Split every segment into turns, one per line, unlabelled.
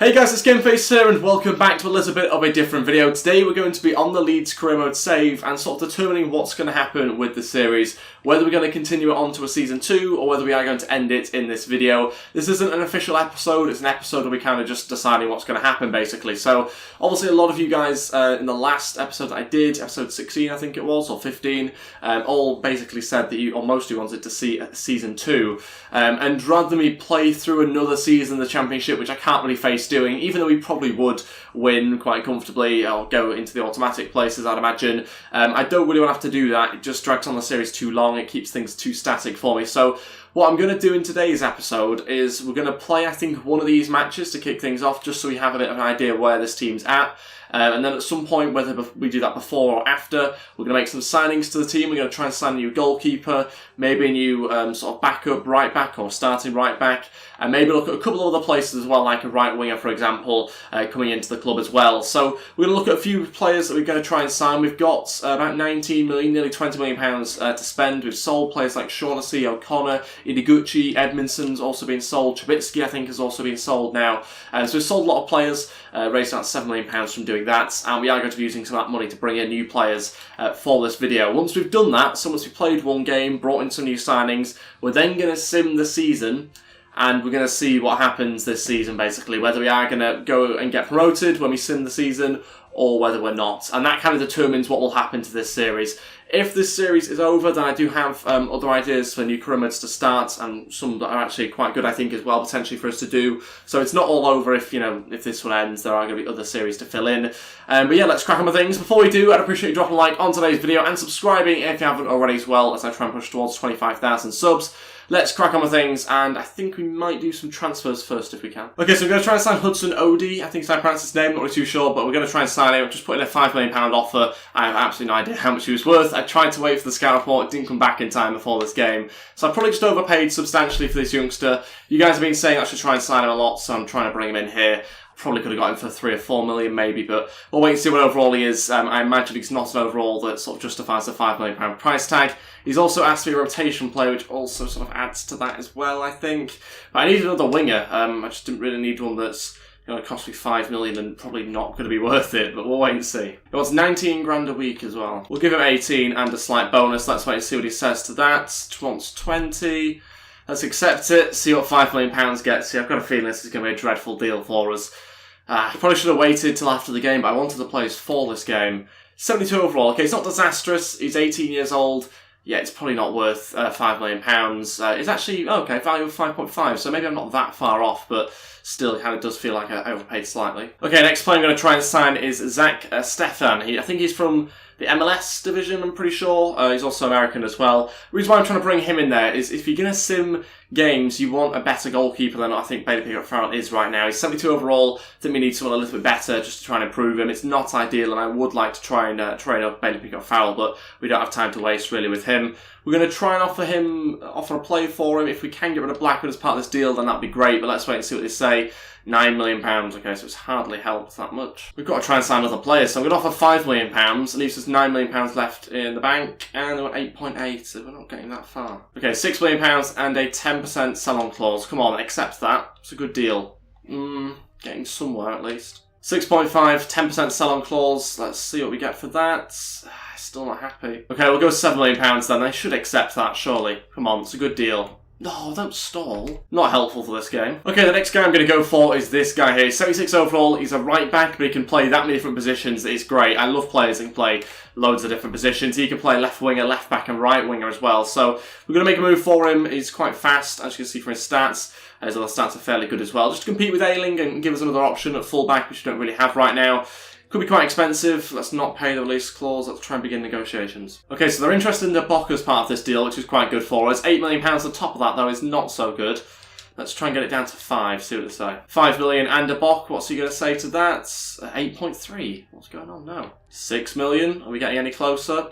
Hey guys, it's Gameface here and welcome back to a little bit of a different video. Today we're going to be on the Leeds career mode save and sort of determining what's going to happen with the series. Whether we're going to continue it on to a season 2 or whether we are going to end it in this video. This isn't an official episode, it's an episode where we're kind of just deciding what's going to happen basically. So obviously a lot of you guys in the last episode that I did, episode 16 I think it was, or 15, all basically said that you, or most of you wanted to see season 2. And rather than me play through another season of the Championship, which I can't really face doing, even though we probably would win quite comfortably or go into the automatic places, I'd imagine. I don't really want to have to do that. It just drags on the series too long. It keeps things too static for me. So what I'm going to do in today's episode is we're going to play, I think, one of these matches to kick things off, just so we have a bit of an idea where this team's at. And then at some point, whether we do that before or after, we're going to make some signings to the team. We're going to try and sign a new goalkeeper, maybe a new sort of backup right back or starting right back, and maybe look at a couple of other places as well, like a right winger, for example, coming into the club as well. So we're going to look at a few players that we're going to try and sign. We've got about 19 million, nearly 20 million pounds to spend. We've sold players like Shaughnessy, O'Connor, Ideguchi, Edmondson's also been sold. Trubisky, I think, has also been sold now. So we've sold a lot of players, raised about £7 million from doing that, and we are going to be using some of that money to bring in new players for this video. Once we've done that, so once we've played one game, brought in some new signings, we're then going to sim the season, and we're going to see what happens this season, basically. Whether we are going to go and get promoted when we sim the season, or whether we're not. And that kind of determines what will happen to this series. If this series is over, then I do have other ideas for new career modes to start, and some that are actually quite good, I think, as well, potentially for us to do. So it's not all over if, if this one ends. There are going to be other series to fill in. But yeah, let's crack on with things. Before we do, I'd appreciate you dropping a like on today's video and subscribing if you haven't already as well, as I try and push towards 25,000 subs. Let's crack on with things, and I think we might do some transfers first if we can. Okay, so we're going to try and sign Hudson Odoi. I think I pronounced his name, not really too sure, but we're going to try and sign him. I've just put in a £5 million offer. I have absolutely no idea how much he was worth. I tried to wait for the scout report, it didn't come back in time before this game. So I probably just overpaid substantially for this youngster. You guys have been saying I should try and sign him a lot, so I'm trying to bring him in here. Probably could have got him for 3 or 4 million maybe, but we'll wait and see what overall he is. I imagine he's not an overall that sort of justifies the £5 million price tag. He's also asked to be a rotation player, which also sort of adds to that as well, I think. But I need another winger. I just didn't really need one that's going to cost me 5 million and probably not going to be worth it, but we'll wait and see. He wants 19 grand a week as well. We'll give him 18 and a slight bonus. Let's wait and see what he says to that. He wants 20. Let's accept it, see what £5 million gets you. I've got a feeling this is going to be a dreadful deal for us. I probably should have waited till after the game, but I wanted the players for this game. 72 overall. Okay, it's not disastrous. He's 18 years old. Yeah, it's probably not worth £5 million. It's actually, okay, value of 5.5, so maybe I'm not that far off, but still, it kind of does feel like I overpaid slightly. Okay, next player I'm going to try and sign is Zach Stefan. I think he's from the MLS division, I'm pretty sure. He's also American as well. The reason why I'm trying to bring him in there is if you're going to sim games, you want a better goalkeeper than I think Bailey Pickett-Farrell is right now. He's 72 overall. I think we need someone a little bit better just to try and improve him. It's not ideal, and I would like to try and train up Bailey Pickett-Farrell, but we don't have time to waste really with him. We're going to try and offer a play for him. If we can get rid of Blackwood as part of this deal, then that'd be great, but let's wait and see what they say. £9 million, okay, so it's hardly helped that much. We've got to try and sign other players, so I'm going to offer £5 million, leaves us £9 million left in the bank, and they want 8.8, so we're not getting that far. Okay, £6 million and a 10% sell-on clause. Come on, accept that. It's a good deal. Getting somewhere at least. 6.5, 10% sell-on clause. Let's see what we get for that. Still not happy. Okay, we'll go £7 million then. They should accept that, surely. Come on, it's a good deal. No, don't stall. Not helpful for this game. Okay, the next guy I'm going to go for is this guy here. 76 overall. He's a right back, but he can play that many different positions. It's great. I love players that can play loads of different positions. He can play left winger, left back, and right winger as well. So we're going to make a move for him. He's quite fast, as you can see from his stats. His other stats are fairly good as well. Just to compete with Ayling and give us another option at full-back, which we don't really have right now. Could be quite expensive. Let's not pay the release clause. Let's try and begin negotiations. Okay, so they're interested in the Bock as part of this deal, which is quite good for us. £8 million on top of that, though, is not so good. Let's try and get it down to 5, see what they say. 5 million and a Bock. What's he going to say to that? 8.3. What's going on now? 6 million. Are we getting any closer?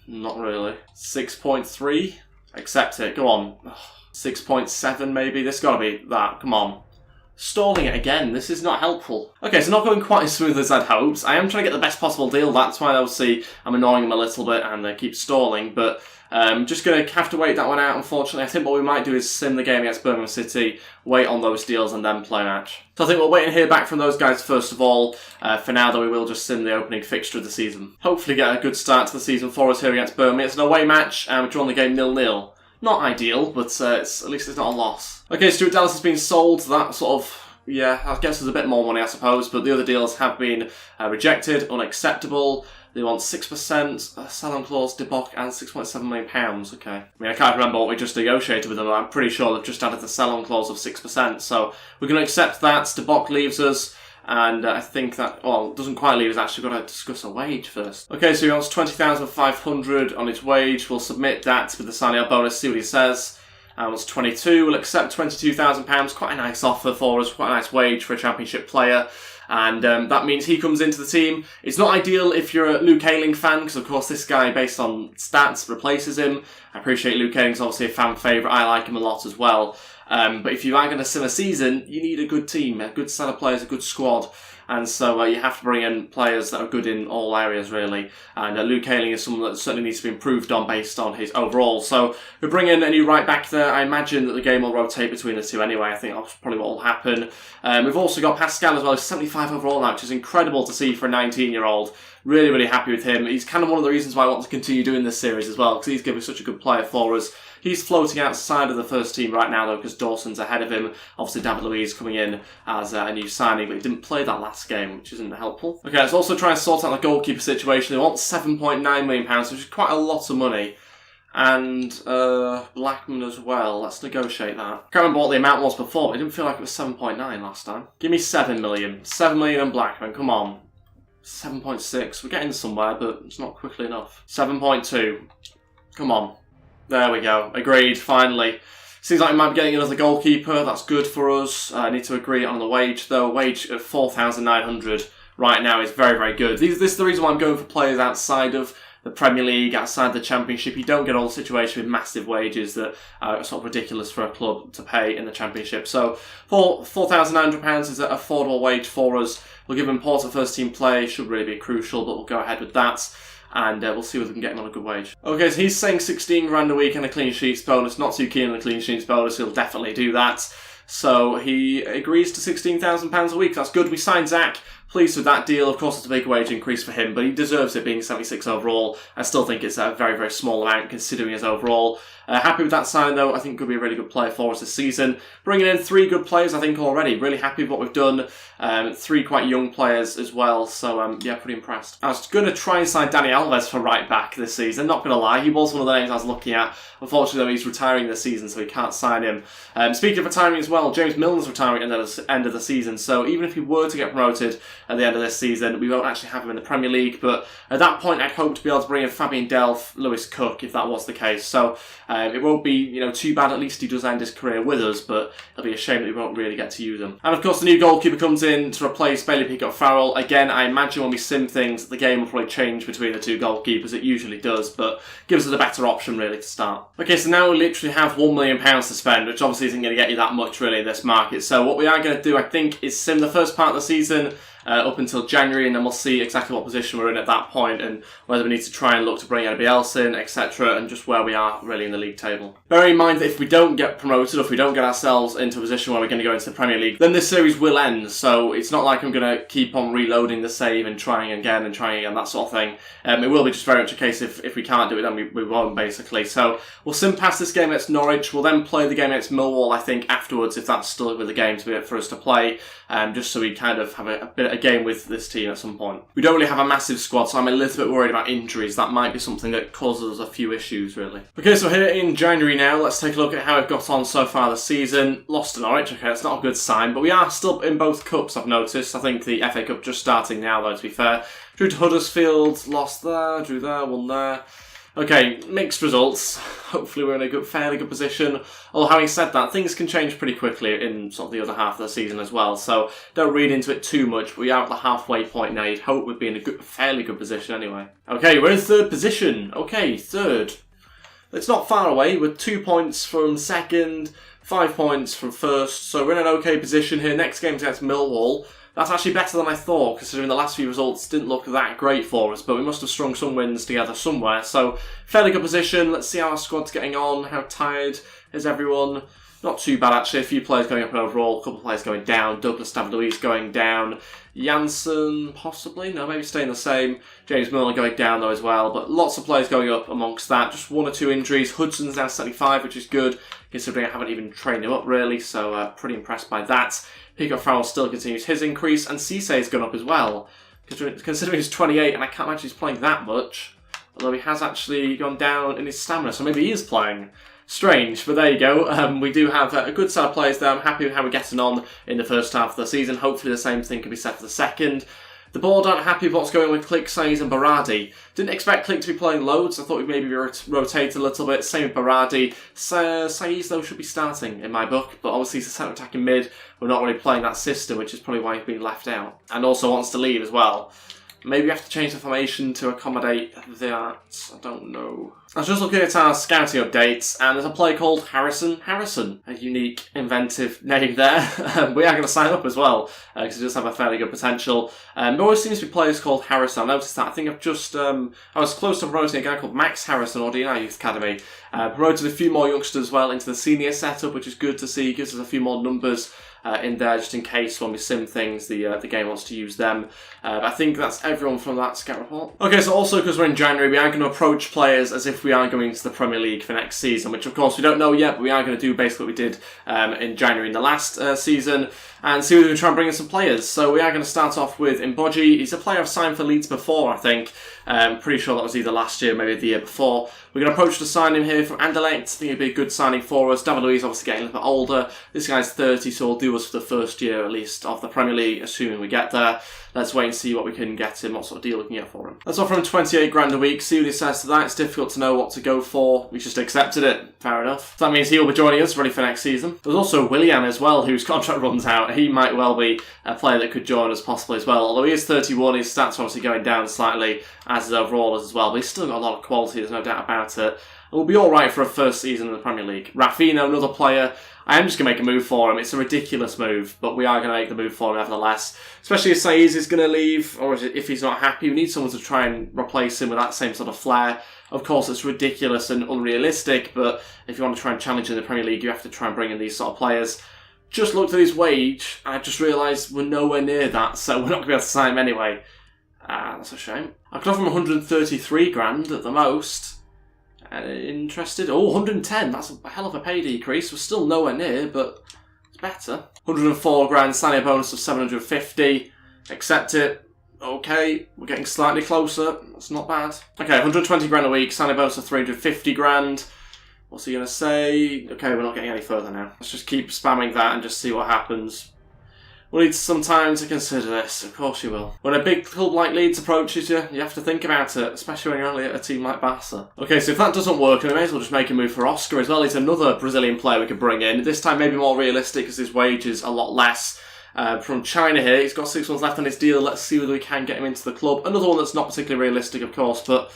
Not really. 6.3. Accept it. Go on. 6.7 maybe. This got to be that. Come on. Stalling it again. This is not helpful. Okay, so not going quite as smooth as I'd hoped. I am trying to get the best possible deal. That's why obviously I'm annoying him a little bit and they keep stalling. But just going to have to wait that one out, unfortunately. I think what we might do is sim the game against Birmingham City, wait on those deals and then play a match. So I think we'll wait and hear back from those guys first of all. For now, though, we will just sim the opening fixture of the season. Hopefully get a good start to the season for us here against Birmingham. It's an away match and we're drawing the game 0-0. Not ideal, but at least it's not a loss. Okay, Stuart Dallas has been sold. That sort of, yeah, I guess there's a bit more money, I suppose, but the other deals have been rejected, unacceptable. They want 6%, sell-on clause, debauch, and £6.7 million. Okay. I mean, I can't remember what we just negotiated with them. I'm pretty sure they've just added the sell-on clause of 6%. So we're going to accept that. Debauch leaves us. And I think that, well, it doesn't quite leave us, actually. We've got to discuss a wage first. Okay, so he wants $20,500 on his wage. We'll submit that with the signing out bonus, see what he says. And wants 22. We'll accept £22,000. Quite a nice offer for us, quite a nice wage for a Championship player. And that means he comes into the team. It's not ideal if you're a Luke Ayling fan, because of course this guy, based on stats, replaces him. I appreciate Luke Ayling's obviously a fan favourite. I like him a lot as well. But if you are going to sim a season, you need a good team, a good set of players, a good squad. And so you have to bring in players that are good in all areas, really. And Luke Ayling is someone that certainly needs to be improved on based on his overall. So we bring in a new right back there. I imagine that the game will rotate between the two anyway. I think that's probably what will happen. We've also got Pascal as well, 75 overall now, which is incredible to see for a 19-year-old. Really, really happy with him. He's kind of one of the reasons why I want to continue doing this series as well, because he's given such a good player for us. He's floating outside of the first team right now, though, because Dawson's ahead of him. Obviously, David Luiz coming in as a new signing, but he didn't play that last game, which isn't helpful. Okay, let's also try and sort out the goalkeeper situation. They want £7.9 million, which is quite a lot of money. And Blackman as well. Let's negotiate that. I can't remember what the amount was before, but it didn't feel like it was 7.9 last time. Give me 7 million. 7 million and Blackman, come on. 7.6. We're getting somewhere, but it's not quickly enough. 7.2. Come on. There we go. Agreed, finally. Seems like we might be getting another goalkeeper. That's good for us. I need to agree on the wage, though. Wage of $4,900 right now is very, very good. This is the reason why I'm going for players outside of the Premier League, outside the Championship. You don't get all the situation with massive wages that are sort of ridiculous for a club to pay in the Championship. So £4,900 is an affordable wage for us. We'll give him important first team play. Should really be crucial, but we'll go ahead with that. And we'll see whether we can get him on a good wage. Okay, so he's saying 16 grand a week and a clean sheets bonus. Not too keen on the clean sheets bonus. He'll definitely do that. So he agrees to £16,000 a week. That's good. We signed Zach. Pleased with that deal. Of course, it's a big wage increase for him, but he deserves it being 76 overall. I still think it's a very, very small amount considering his overall. Happy with that sign, though. I think could be a really good player for us this season. Bringing in 3 good players, I think, already. Really happy with what we've done. 3 quite young players as well. So, yeah, pretty impressed. I was going to try and sign Dani Alves for right back this season. Not going to lie. He was one of the names I was looking at. Unfortunately, though, he's retiring this season, so we can't sign him. Speaking of retiring as well, James Milner's retiring at the end of the season. So, even if he were to get promoted at the end of this season, we won't actually have him in the Premier League. But at that point, I'd hope to be able to bring in Fabian Delph, Lewis Cook, if that was the case. So, it won't be, too bad. At least he does end his career with us, but it'll be a shame that we won't really get to use him. And of course, the new goalkeeper comes in to replace Bailey Peacock-Farrell. Again, I imagine when we sim things, the game will probably change between the 2 goalkeepers. It usually does, but gives us a better option, really, to start. Okay, so now we literally have £1 million to spend, which obviously isn't going to get you that much, really, in this market. So what we are going to do, I think, is sim the first part of the season, up until January, and then we'll see exactly what position we're in at that point and whether we need to try and look to bring anybody else in, etc., and just where we are really in the league table. Bearing in mind that if we don't get promoted, or if we don't get ourselves into a position where we're going to go into the Premier League, then this series will end, so it's not like I'm going to keep on reloading the save and trying again, that sort of thing. It will be just very much a case if we can't do it, then we won't, basically. So we'll sim past this game against Norwich. We'll then play the game against Millwall, I think, afterwards, if that's still with the game for us to play, just so we kind of have a game with this team at some point. We don't really have a massive squad, so I'm a little bit worried about injuries. That might be something that causes us a few issues, really. Okay, so here in January now, let's take a look at how we've got on so far this season. Lost to Norwich, okay, that's not a good sign, but we are still in both cups, I've noticed. I think the FA Cup just starting now, though, to be fair. Drew to Huddersfield, lost there, drew there, won there. Okay, mixed results. Hopefully we're in a fairly good position. Although having said that, things can change pretty quickly in sort of the other half of the season as well. So don't read into it too much. We are at the halfway point now. You'd hope we'd be in a fairly good position anyway. Okay, we're in 3rd position. Okay, 3rd. It's not far away. We're 2 points from 2nd, 5 points from first, so we're in an okay position here. Next game's against Millwall. That's actually better than I thought, considering the last few results didn't look that great for us, but we must have strung some wins together somewhere. So, fairly good position. Let's see how our squad's getting on. How tired is everyone? Not too bad, actually. A few players going up in overall, a couple of players going down. Douglas David-Luiz going down. Janssen, possibly? No, maybe staying the same. James Milner going down, though, as well. But lots of players going up amongst that. Just 1 or 2 injuries. Hudson's now 75, which is good, considering I haven't even trained him up, really. So, pretty impressed by that. Pico Farrell still continues his increase, and Cissé's gone up as well. Considering he's 28, and I can't imagine he's playing that much. Although he has actually gone down in his stamina, so maybe he is playing. Strange, but there you go. We do have a good set of players there. I'm happy with how we're getting on in the first half of the season. Hopefully the same thing can be said for the second. The board aren't happy with what's going on with Click, Saiz and Berardi. Didn't expect Click to be playing loads. I thought we'd maybe rotate a little bit. Same with Berardi. Saiz, though, should be starting in my book, but obviously he's a centre attacking mid. We're not really playing that system, which is probably why he's been left out. And also wants to leave as well. Maybe we have to change the formation to accommodate that. I don't know. I was just looking at our scouting updates, and there's a player called Harrison. Harrison, a unique, inventive name there. We are going to sign up as well, because he does have a fairly good potential. There always seems to be players called Harrison. I noticed that. I think I've just... I was close to promoting a guy called Max Harrison, already in our youth academy. Promoted a few more youngsters as well into the senior setup, which is good to see. Gives us a few more numbers in there, just in case when we sim things, the game wants to use them. I think that's everyone from that scout report. Okay, so also because we're in January, we are going to approach players as if we are going into the Premier League for next season, which of course we don't know yet, but we are going to do basically what we did in January in the last season, and see whether we try and bring in some players. So we are going to start off with Imboji. He's a player I've signed for Leeds before, I think. Pretty sure that was either last year, maybe the year before. We're going to approach to sign him here from Anderlecht. I think it'd be a good signing for us. David-Luiz obviously getting a little bit older. This guy's 30, so he'll do us for the first year at least of the Premier League, assuming we get there. Let's wait and see what we can get him, what sort of deal we can get for him. Let's offer him 28 grand a week, see what he says to that. It's difficult to know what to go for. We just accepted it. Fair enough. That means he'll be joining us, ready for next season. There's also Willian as well, whose contract runs out. He might well be a player that could join us possibly as well. Although he is 31, his stats are obviously going down slightly, as is overall as well. But he's still got a lot of quality, there's no doubt about it. We'll be alright for a first season in the Premier League. Rafinha, another player. I am just going to make a move for him. It's a ridiculous move, but we are going to make the move for him nevertheless. Especially if Saiz is going to leave, or if he's not happy. We need someone to try and replace him with that same sort of flair. Of course, it's ridiculous and unrealistic, but if you want to try and challenge in the Premier League, you have to try and bring in these sort of players. Just looked at his wage, and I just realised we're nowhere near that, so we're not going to be able to sign him anyway. That's a shame. I could offer him 133 grand at the most. Interested? Oh, 110. That's a hell of a pay decrease. We're still nowhere near, but it's better. 104 grand, signing a bonus of 750. Accept it. Okay, we're getting slightly closer. That's not bad. Okay, 120 grand a week, signing a bonus of 350 grand. What's he going to say? Okay, we're not getting any further now. Let's just keep spamming that and just see what happens. We'll need some time to consider this. Of course you will. When a big club like Leeds approaches you, you have to think about it, especially when you're only at a team like Barca. Okay, so if that doesn't work, we may as well just make a move for Oscar as well. He's another Brazilian player we could bring in. This time maybe more realistic because his wage is a lot less. From China here, he's got 6 months left on his deal. Let's see whether we can get him into the club. Another one that's not particularly realistic, of course, but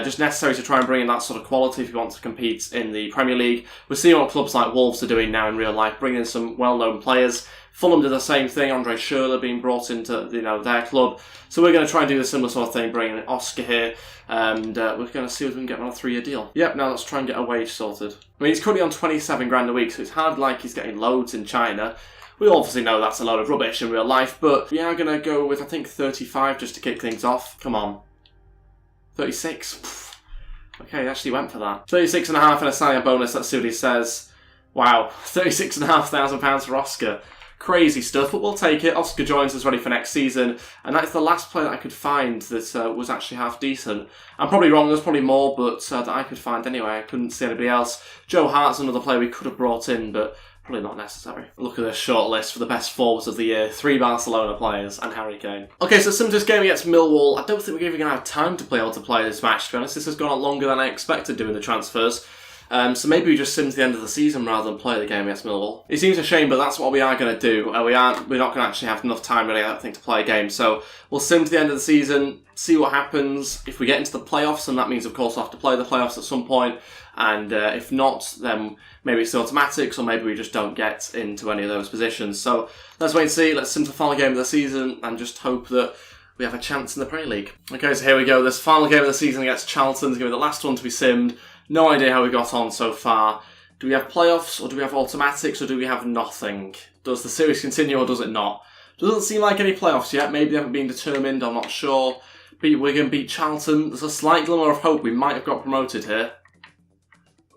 just necessary to try and bring in that sort of quality if you want to compete in the Premier League. We're seeing what clubs like Wolves are doing now in real life, bringing in some well-known players. Fulham did the same thing, Andre Schürrle being brought into their club. So we're going to try and do the similar sort of thing, bringing in Oscar here, and we're going to see if we can get him on a 3-year deal. Yep, now let's try and get a wage sorted. I mean, he's currently on 27 grand a week, so it's hardly like he's getting loads in China. We obviously know that's a load of rubbish in real life, but we are going to go with, I think, 35 just to kick things off. Come on. 36? Pfft. Okay, he actually went for that. 36.5 and a signing bonus, let's see what he says. Wow, £36,500 for Oscar. Crazy stuff, but we'll take it. Oscar joins us ready for next season, and that's the last player that I could find that was actually half decent. I'm probably wrong, there's probably more, but that I could find anyway. I couldn't see anybody else. Joe Hart's another player we could have brought in, but probably not necessary. Look at this short list for the best forwards of the year. 3 Barcelona players and Harry Kane. Okay, so similar to this game against Millwall, I don't think we're even going to have time to play all to play this match, to be honest. This has gone on longer than I expected doing the transfers. So maybe we just sim to the end of the season rather than play the game against Millwall. It seems a shame, but that's what we are going to do. We're not going to actually have enough time really, I think, to play a game. So we'll sim to the end of the season, see what happens. If we get into the playoffs, and that means, of course, we'll have to play the playoffs at some point. And if not, then maybe it's the automatics, or maybe we just don't get into any of those positions. So let's wait and see. Let's sim to the final game of the season and just hope that we have a chance in the Premier League. Okay, so here we go. This final game of the season against Charlton is going to be the last one to be simmed. No idea how we got on so far. Do we have playoffs, or do we have automatics, or do we have nothing? Does the series continue, or does it not? Doesn't seem like any playoffs yet. Maybe they haven't been determined, I'm not sure. We're going to beat Charlton. There's a slight glimmer of hope we might have got promoted here.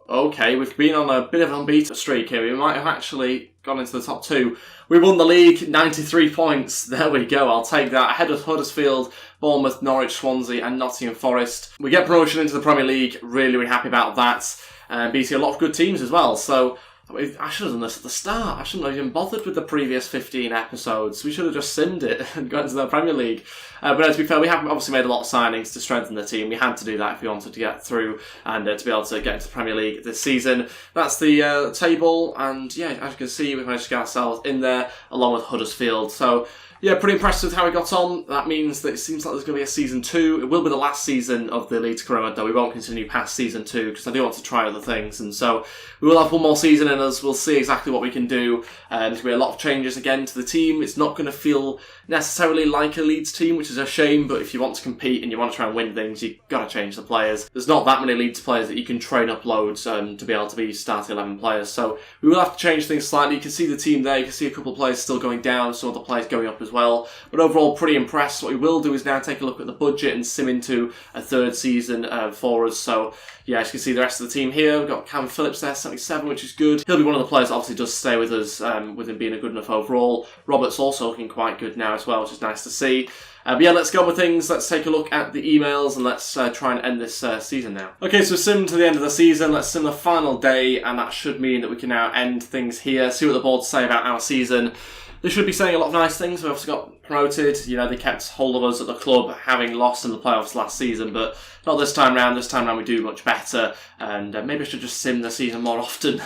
Okay, we've been on a bit of an unbeaten streak here. We might have actually gone into the top 2. We won the league, 93 points. There we go, I'll take that. Ahead of Huddersfield, Bournemouth, Norwich, Swansea and Nottingham Forest. We get promotion into the Premier League. Really happy about that. Beating a lot of good teams as well. So I should have done this at the start. I shouldn't have even bothered with the previous 15 episodes. We should have just simmed it and got into the Premier League. But to be fair, we have obviously made a lot of signings to strengthen the team. We had to do that if we wanted to get through and to be able to get into the Premier League this season. That's the table, and yeah, as you can see, we've managed to get ourselves in there along with Huddersfield. So yeah, pretty impressed with how we got on. That means that it seems like there's going to be a season 2. It will be the last season of the Leeds career mode, though. We won't continue past season 2 because I do want to try other things. And so we will have one more season in us. We'll see exactly what we can do. There's going to be a lot of changes again to the team. It's not going to feel necessarily like a Leeds team, which is a shame. But if you want to compete and you want to try and win things, you've got to change the players. There's not that many Leeds players that you can train up loads to be able to be starting 11 players. So we will have to change things slightly. You can see the team there. You can see a couple of players still going down, some other players going up as well. But overall, pretty impressed. What we will do is now take a look at the budget and sim into a third season for us. So yeah, as you can see the rest of the team here. We've got Calvin Phillips there, 77, which is good. He'll be one of the players that obviously does stay with us, with him being a good enough overall. Robert's also looking quite good now as well, which is nice to see. But yeah, let's go with things. Let's take a look at the emails and let's try and end this season now. Okay, so sim to the end of the season. Let's sim the final day, and that should mean that we can now end things here. See what the board say about our season. They should be saying a lot of nice things. We've obviously got promoted. You know, they kept hold of us at the club, having lost in the playoffs last season, but not this time round. This time round we do much better, and maybe I should just sim the season more often.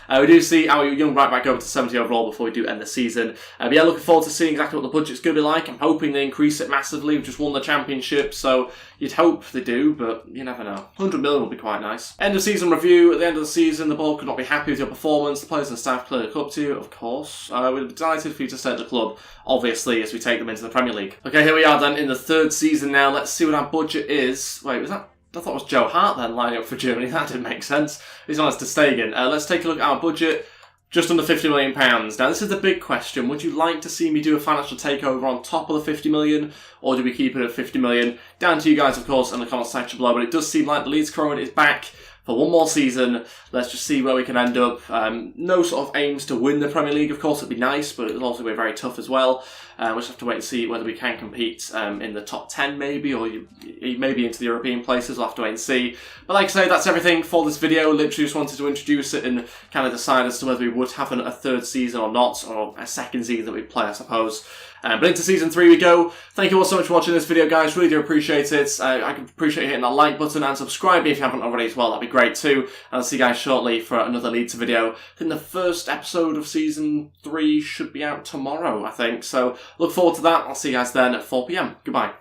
We do see our young right back over to 70 overall before we do end the season. But yeah, looking forward to seeing exactly what the budget's going to be like. I'm hoping they increase it massively. We've just won the championship, so you'd hope they do, but you never know. 100 million would be quite nice. End of season review. At the end of the season, the board could not be happy with your performance. The players and staff clearly look up to you, of course. We'd be delighted for you to stay at the club, obviously, as we take them into the Premier League. Okay, here we are then in the third season now. Let's see what our budget is. Wait, was that? I thought it was Joe Hart then lining up for Germany. That didn't make sense. He's on us to Stegen. Let's take a look at our budget. Just under £50 million. Now, this is the big question. Would you like to see me do a financial takeover on top of the 50 million, or do we keep it at 50 million? Down to you guys, of course, in the comment section below. But it does seem like the Leeds Corona is back for one more season. Let's just see where we can end up. No sort of aims to win the Premier League, of course. It'd be nice, but it'll also be very tough as well. We'll just have to wait and see whether we can compete in the top 10 maybe, or maybe into the European places. We'll have to wait and see. But like I say, that's everything for this video. Literally just wanted to introduce it and kind of decide as to whether we would have a third season or not, or a second season that we'd play, I suppose. But into season 3 we go. Thank you all so much for watching this video, guys. Really do appreciate it. I can appreciate you hitting that like button and subscribing if you haven't already as well. That'd be great too. And I'll see you guys shortly for another Leeds video. I think the first episode of season 3 should be out tomorrow, I think. So look forward to that. I'll see you guys then at 4 PM. Goodbye.